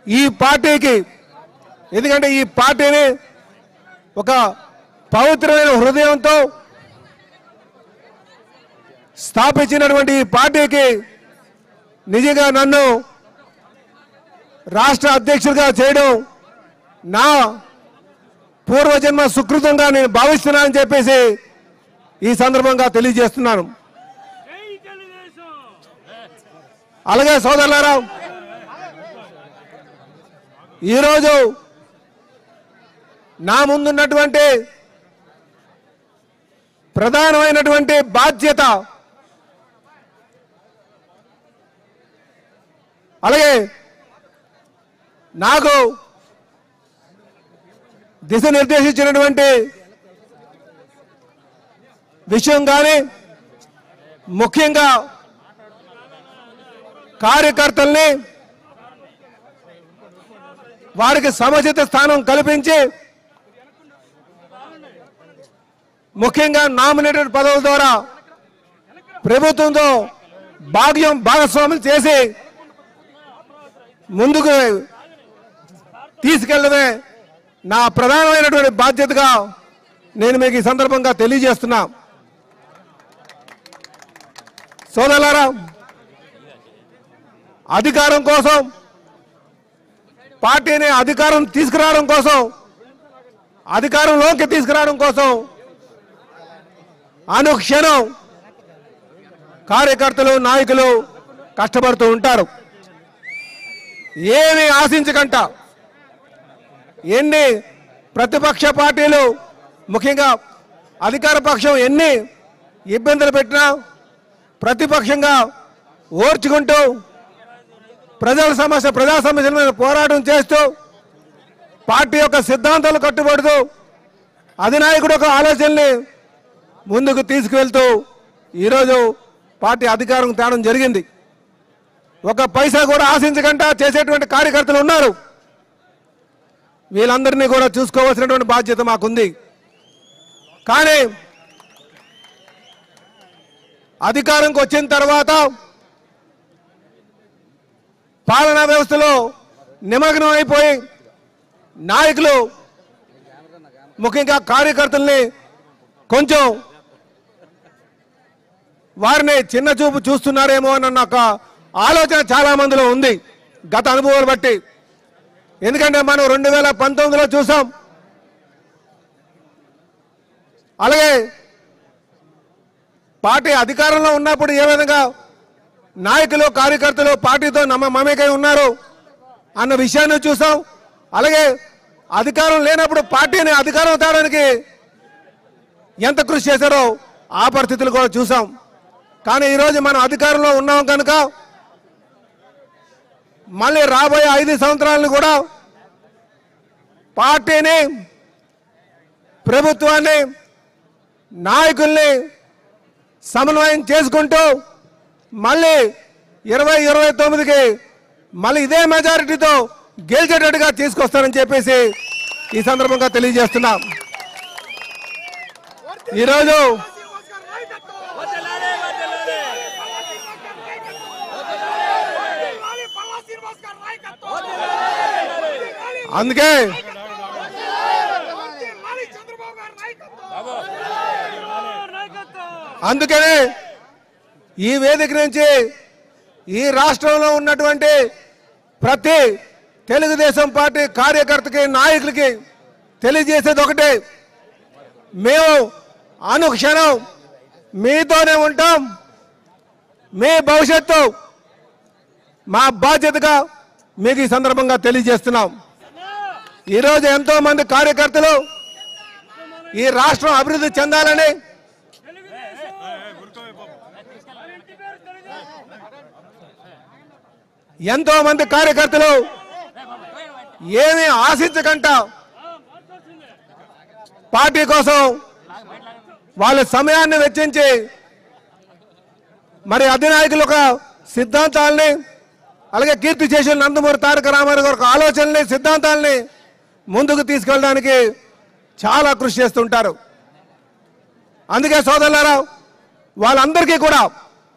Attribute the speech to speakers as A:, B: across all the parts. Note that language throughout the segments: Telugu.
A: ఈ పార్టీకి, ఎందుకంటే ఈ పార్టీని ఒక పవిత్రమైన హృదయంతో స్థాపించినటువంటి ఈ పార్టీకి నిజంగా నన్ను రాష్ట్ర అధ్యక్షుడిగా చేయడం నా పూర్వజన్మ సుకృతంగా నేను భావిస్తున్నానని చెప్పేసి ఈ సందర్భంగా తెలియజేస్తున్నాను. అలాగే సోదరులారా, ఈరోజు నా ముందున్నటువంటి ప్రధానమైనటువంటి బాధ్యత, అలాగే నాకు దిశ నిర్దేశించినటువంటి విషయం కానీ, ముఖ్యంగా కార్యకర్తల్ని వారికి సముచిత స్థానం కల్పించి, ముఖ్యంగా నామినేటెడ్ పదవుల ద్వారా ప్రభుత్వంతో భాగస్వాములు చేసి ముందుకు తీసుకెళ్లడమే నా ప్రధానమైనటువంటి బాధ్యతగా నేను మీకు ఈ సందర్భంగా తెలియజేస్తున్నా. సోదరులారా, అధికారం కోసం, పార్టీని అధికారం తీసుకురావడం కోసం, అధికారంలోకి తీసుకురావడం కోసం అనుక్షణం కార్యకర్తలు, నాయకులు కష్టపడుతూ ఉంటారు. ఏమి ఆశించకంట, ఎన్ని ప్రతిపక్ష పార్టీలు, ముఖ్యంగా అధికార పక్షం ఎన్ని ఇబ్బందులు పెట్టినా ప్రతిపక్షంగా ఓర్చుకుంటూ ప్రజా సమస్యల మీద పోరాటం చేస్తూ పార్టీ యొక్క సిద్ధాంతాలు కట్టుబడుతూ అధినాయకుడు యొక్క ఆలోచనల్ని ముందుకు తీసుకువెళ్తూ ఈరోజు పార్టీ అధికారం తేవడం జరిగింది. ఒక పైసా కూడా ఆశించకుండా చేసేటువంటి కార్యకర్తలు ఉన్నారు. వీళ్ళందరినీ కూడా చూసుకోవాల్సినటువంటి బాధ్యత మాకుంది. కానీ అధికారంకి వచ్చిన తర్వాత పాలనా వ్యవస్థలో నిమగ్నం అయిపోయి నాయకులు, ముఖ్యంగా కార్యకర్తల్ని కొంచెం వారిని చిన్న చూపు చూస్తున్నారేమో అన్న ఒక ఆలోచన చాలా మందిలో ఉంది గత అనుభవాలు బట్టి. ఎందుకంటే మనం 2019లో చూసాం, అలాగే పార్టీ అధికారంలో ఉన్నప్పుడు ఏ విధంగా నాయకులు, కార్యకర్తలు పార్టీతో మమేకై ఉన్నారు అన్న విషయాన్ని చూసాం. అలాగే అధికారం లేనప్పుడు పార్టీని అధికారం తేవడానికి ఎంత కృషి చేశారో ఆ పరిస్థితులు కూడా చూసాం. కానీ ఈరోజు మనం అధికారంలో ఉన్నాం కనుక మళ్ళీ రాబోయే 5 సంవత్సరాలను కూడా పార్టీని, ప్రభుత్వాన్ని, నాయకుల్ని సమన్వయం చేసుకుంటూ మళ్ళీ 2029కి మళ్ళీ ఇదే మెజారిటీతో గెలిచేటట్టుగా తీసుకొస్తానని చెప్పేసి ఈ సందర్భంగా తెలియజేస్తున్నాం. ఈరోజు అందుకనే ఈ వేదిక నుంచి ఈ రాష్ట్రంలో ఉన్నటువంటి ప్రతి తెలుగుదేశం పార్టీ కార్యకర్తకి, నాయకులకి తెలియజేసేది ఒకటే, మేము అనుక్షణం మీతోనే ఉంటాం. మీ భవిష్యత్తు మా బాధ్యతగా మీకు ఈ సందర్భంగా తెలియజేస్తున్నాం. ఈరోజు ఎంతో మంది కార్యకర్తలు ఈ రాష్ట్రం అభివృద్ధి చెందాలని, ఎంతో మంది కార్యకర్తలు ఏమీ ఆశించకుండా పార్టీ కోసం వాళ్ళ సమయాన్ని వెచ్చించి మరి అధినాయకుల యొక్క సిద్ధాంతాలని, అలాగే కీర్తి చేసిన నందమూరి తారక రామారావు గారి ఆలోచనల్ని, సిద్ధాంతాలని ముందుకు తీసుకెళ్ళడానికి చాలా కృషి చేస్తుంటారు. అందుకే సోదరులారా, వాళ్ళందరికీ కూడా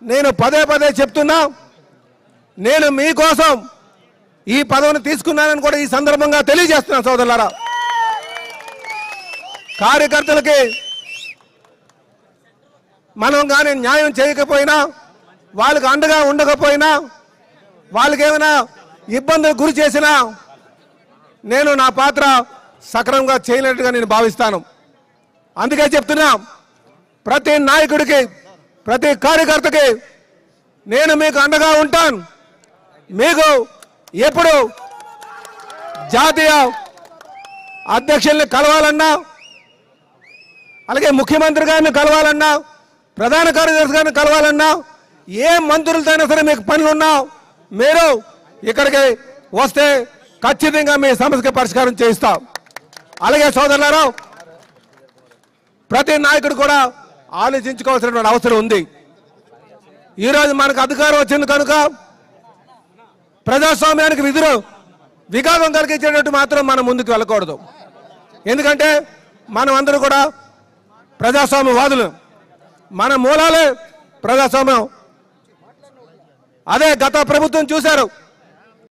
A: నేను పదే పదే చెప్తున్నా, నేను మీకోసం ఈ పదవిని తీసుకున్నానని కూడా ఈ సందర్భంగా తెలియజేస్తున్నాను సోదరులారా. కార్యకర్తలకి మనం కానీ న్యాయం చేయకపోయినా, వాళ్ళకి అండగా ఉండకపోయినా, వాళ్ళకి ఏమైనా ఇబ్బందులు గురి చేసినా నేను నా పాత్ర సక్రమంగా చేయలేట్టుగా నేను భావిస్తాను. అందుకే చెప్తున్నా, ప్రతి నాయకుడికి, ప్రతి కార్యకర్తకి నేను మీకు అండగా ఉంటాను. మీకు ఎప్పుడు జాతీయ అధ్యక్షుల్ని కలవాలన్నా, అలాగే ముఖ్యమంత్రి గారిని కలవాలన్నా, ప్రధాన కార్యదర్శి గారిని కలవాలన్నా, ఏ మంత్రులతో అయినా సరే మీకు పనులున్నా మీరు ఇక్కడికి వస్తే ఖచ్చితంగా మీ సమస్యకి పరిష్కారం చేయిస్తాం. అలాగే సోదరులారా, ప్రతి నాయకుడు కూడా ఆలోచించుకోవాల్సినటువంటి అవసరం ఉంది. ఈరోజు మనకు అధికారం వచ్చింది కనుక ప్రజాస్వామ్యానికి విఘాతం కలిగించేటట్టు మాత్రం మనం ముందుకు వెళ్ళకూడదు. ఎందుకంటే మనం అందరూ కూడా ప్రజాస్వామ్యవాదులు, మన మూలాలే ప్రజాస్వామ్యం. అదే గత ప్రభుత్వం చూశారు.